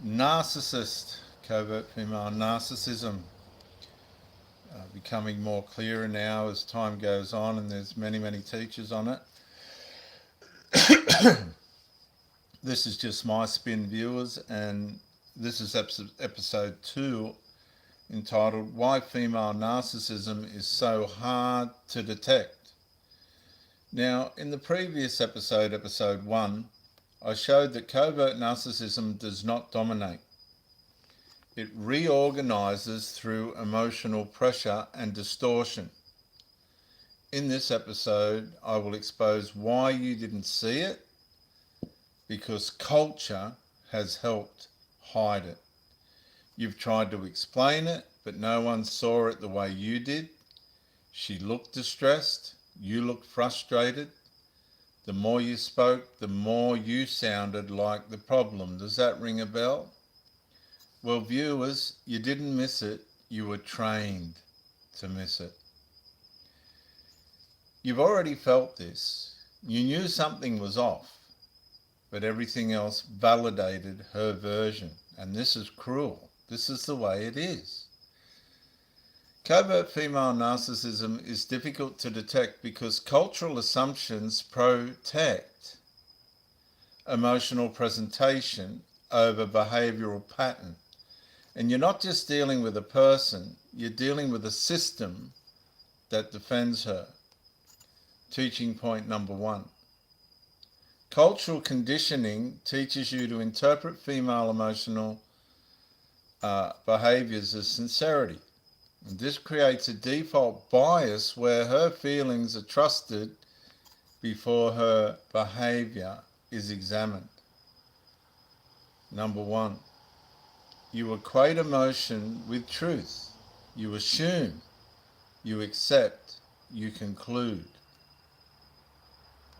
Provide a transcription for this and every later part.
Narcissist, covert female narcissism, becoming more clearer now as time goes on, and there's many teachers on it. This is just my spin, viewers, and this is episode 2, entitled Why Female Narcissism is So Hard to Detect. Now, in the previous episode, episode 1, I showed that covert narcissism does not dominate. It reorganizes through emotional pressure and distortion. In this episode, I will expose why you didn't see it, because culture has helped hide it. You've tried to explain it, but no one saw it the way you did. She looked distressed, you looked frustrated. The more you spoke, the more you sounded like the problem. Does that ring a bell? Well, viewers, you didn't miss it. You were trained to miss it. You've already felt this. You knew something was off, but everything else validated her version. And this is cruel. This is the way it is. Covert female narcissism is difficult to detect because cultural assumptions protect emotional presentation over behavioural pattern. And you're not just dealing with a person, you're dealing with a system that defends her. Teaching point number 1. Cultural conditioning teaches you to interpret female emotional behaviours as sincerity. And this creates a default bias where her feelings are trusted before her behaviour is examined. Number 1, you equate emotion with truth. You assume, you accept, you conclude.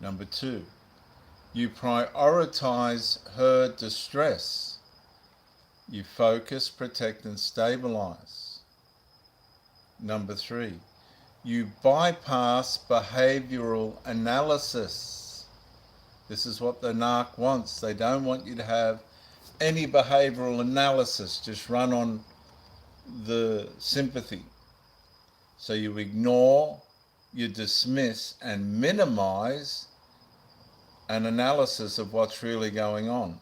Number 2, you prioritise her distress. You focus, protect and stabilise. Number 3, you bypass behavioural analysis. This is what the narc wants. They don't want you to have any behavioural analysis. Just run on the sympathy. So you ignore, you dismiss and minimise an analysis of what's really going on.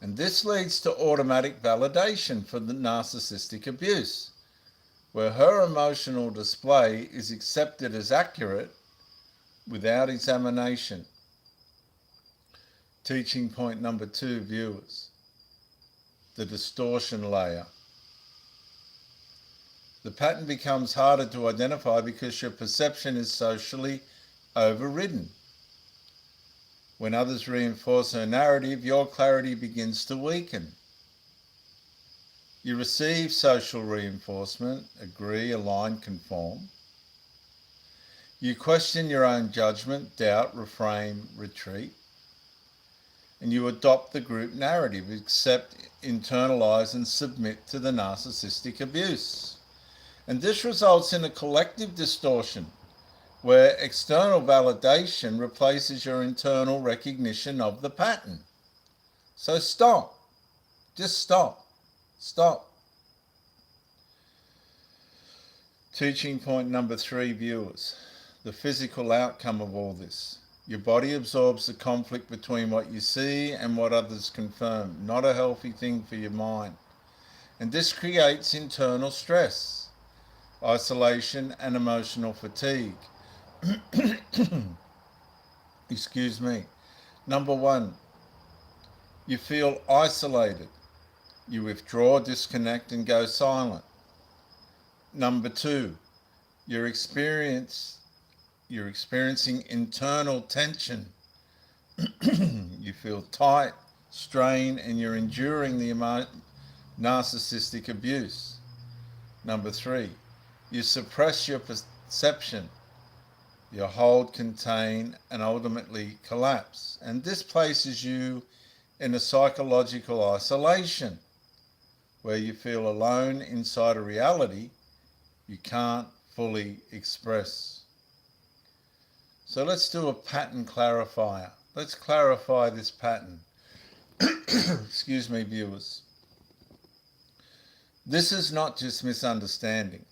And this leads to automatic validation for the narcissistic abuse, where her emotional display is accepted as accurate without examination. Teaching point number 2, viewers. The distortion layer. The pattern becomes harder to identify because your perception is socially overridden. When others reinforce her narrative, your clarity begins to weaken. You receive social reinforcement, agree, align, conform. You question your own judgment, doubt, reframe, retreat. And you adopt the group narrative, accept, internalise and submit to the narcissistic abuse. And this results in a collective distortion where external validation replaces your internal recognition of the pattern. So stop. Just stop. Stop. Teaching point number 3, viewers. The physical outcome of all this. Your body absorbs the conflict between what you see and what others confirm. Not a healthy thing for your mind. And this creates internal stress, isolation and emotional fatigue. Excuse me. Number 1, you feel isolated. You withdraw, disconnect and go silent. Number 2, you're experiencing internal tension. You feel tight, strained, and you're enduring the narcissistic abuse. Number 3, you suppress your perception. You hold, contain, and ultimately collapse. And this places you in a psychological isolation where you feel alone inside a reality you can't fully express. So let's do a pattern clarifier. Let's clarify this pattern. excuse me, viewers, this is not just misunderstanding.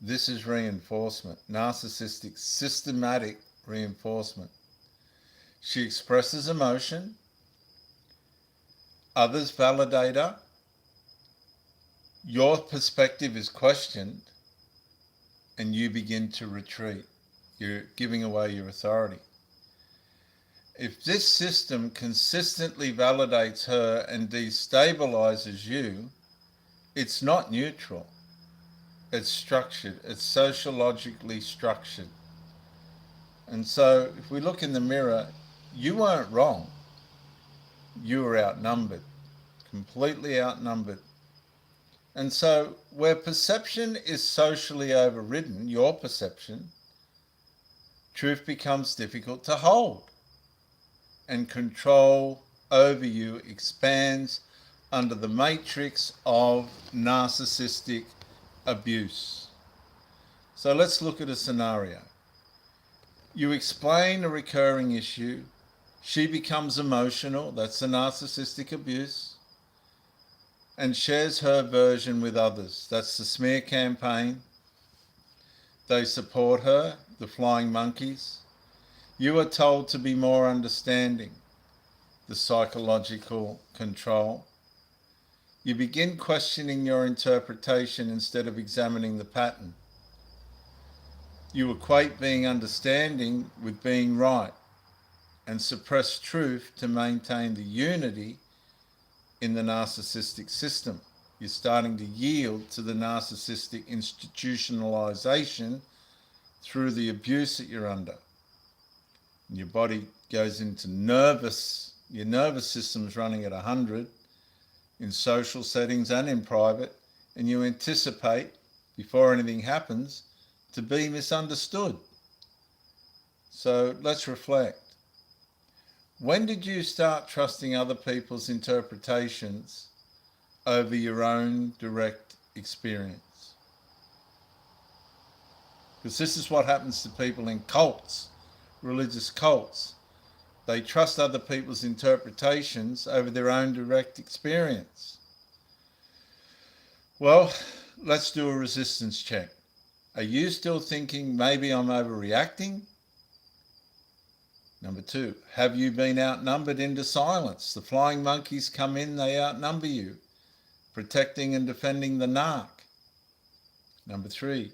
This is reinforcement, narcissistic, systematic reinforcement. She expresses emotion, others validate her, your perspective is questioned, and you begin to retreat. You're giving away your authority. If this system consistently validates her and destabilizes you, it's not neutral. It's structured. It's sociologically structured. And so if we look in the mirror, you weren't wrong. You were outnumbered, completely outnumbered. And so where perception is socially overridden, your perception, truth becomes difficult to hold. And control over you expands under the matrix of narcissistic abuse. So let's look at a scenario. You explain a recurring issue. She becomes emotional, that's the narcissistic abuse, and shares her version with others. That's the smear campaign. They support her, the flying monkeys. You are told to be more understanding, the psychological control. You begin questioning your interpretation instead of examining the pattern. You equate being understanding with being right and suppress truth to maintain the unity in the narcissistic system. You're starting to yield to the narcissistic institutionalization through the abuse that you're under. Your body goes into your nervous system's running at 100 in social settings and in private, and you anticipate, before anything happens, to be misunderstood. So let's reflect. When did you start trusting other people's interpretations over your own direct experience? Because this is what happens to people in cults, religious cults. They trust other people's interpretations over their own direct experience. Well, let's do a resistance check. Are you still thinking maybe I'm overreacting? Number 2, have you been outnumbered into silence? The flying monkeys come in, they outnumber you, protecting and defending the narc. Number 3,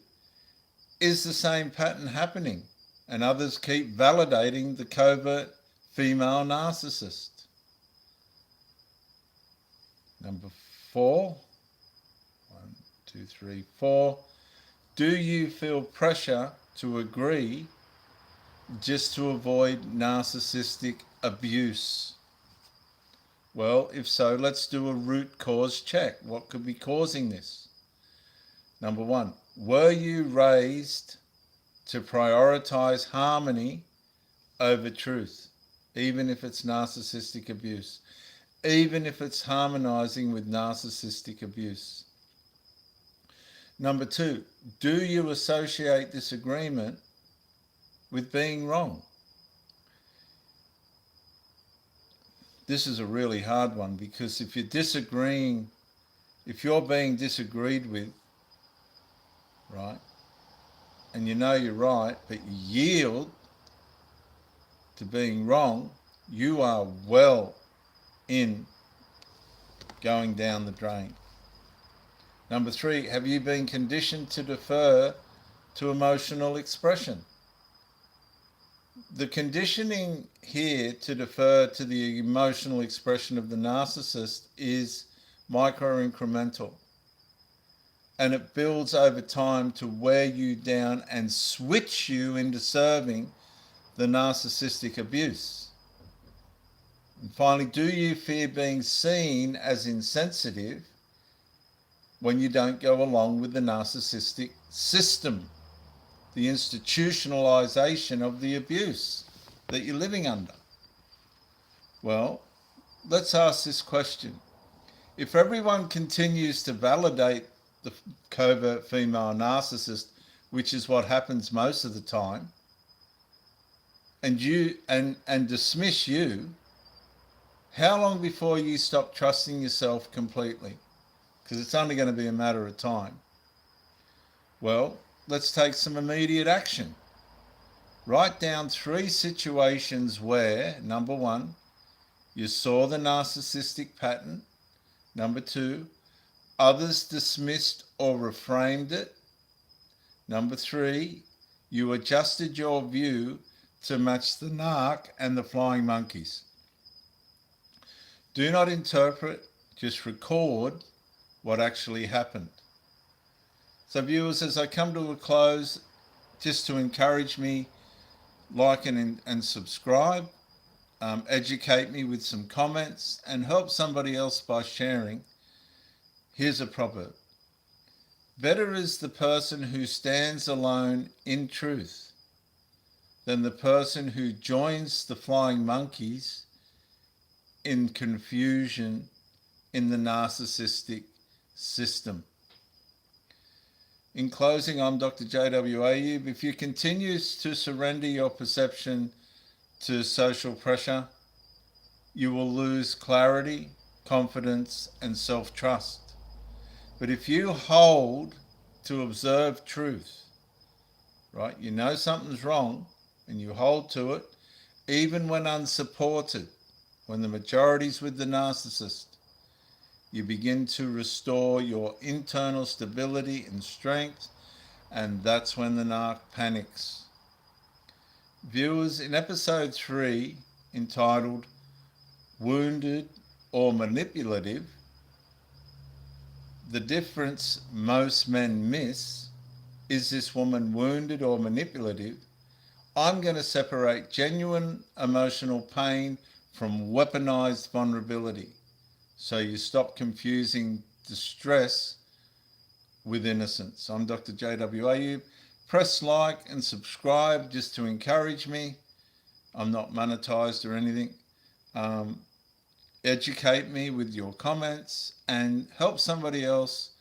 is the same pattern happening and others keep validating the covert female narcissist? Number 4, 1, 2, 3, 4, do you feel pressure to agree just to avoid narcissistic abuse? Well, if so, let's do a root cause check. What could be causing this? Number 1, were you raised to prioritize harmony over truth, even if it's narcissistic abuse, even if it's harmonizing with narcissistic abuse? Number 2, do you associate disagreement with being wrong? This is a really hard one, because if you're disagreeing, if you're being disagreed with, right, and you know you're right, but you yield to being wrong, you are well in going down the drain. Number 3, have you been conditioned to defer to emotional expression? The conditioning here to defer to the emotional expression of the narcissist is micro-incremental, and it builds over time to wear you down and switch you into serving the narcissistic abuse. And finally, do you fear being seen as insensitive when you don't go along with the narcissistic system, the institutionalization of the abuse that you're living under? Well, let's ask this question. If everyone continues to validate the covert female narcissist, which is what happens most of the time, and dismiss you, How long before you stop trusting yourself completely? Because it's only going to be a matter of time. Well, let's take some immediate action. Write down 3 situations where, number 1, you saw the narcissistic pattern. Number 2, others dismissed or reframed it. Number 3, you adjusted your view to match the narc and the flying monkeys. Do not interpret, just record what actually happened. So viewers, as I come to a close, just to encourage me, like and subscribe, educate me with some comments, and help somebody else by sharing. Here's a proverb. Better is the person who stands alone in truth than the person who joins the flying monkeys in confusion in the narcissistic system. In closing, I'm Dr. J.W. Ayub. If you continue to surrender your perception to social pressure, you will lose clarity, confidence, and self-trust. But if you hold to observe truth, right, you know something's wrong and you hold to it, even when unsupported, when the majority's with the narcissist, you begin to restore your internal stability and strength, and that's when the narc panics. Viewers, in episode 3, entitled Wounded or Manipulative, the difference most men miss, is this woman wounded or manipulative? I'm going to separate genuine emotional pain from weaponized vulnerability, so you stop confusing distress with innocence. I'm Dr. J.W. Ayub. Press like and subscribe just to encourage me. I'm not monetized or anything. Educate me with your comments and help somebody else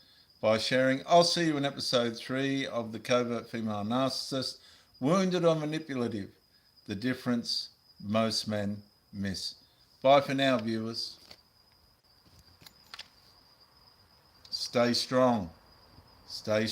by sharing. I'll see you in episode 3 of the Covert Female Narcissist, Wounded or Manipulative, the difference most men miss. Bye for now, viewers. Stay strong. Stay strong.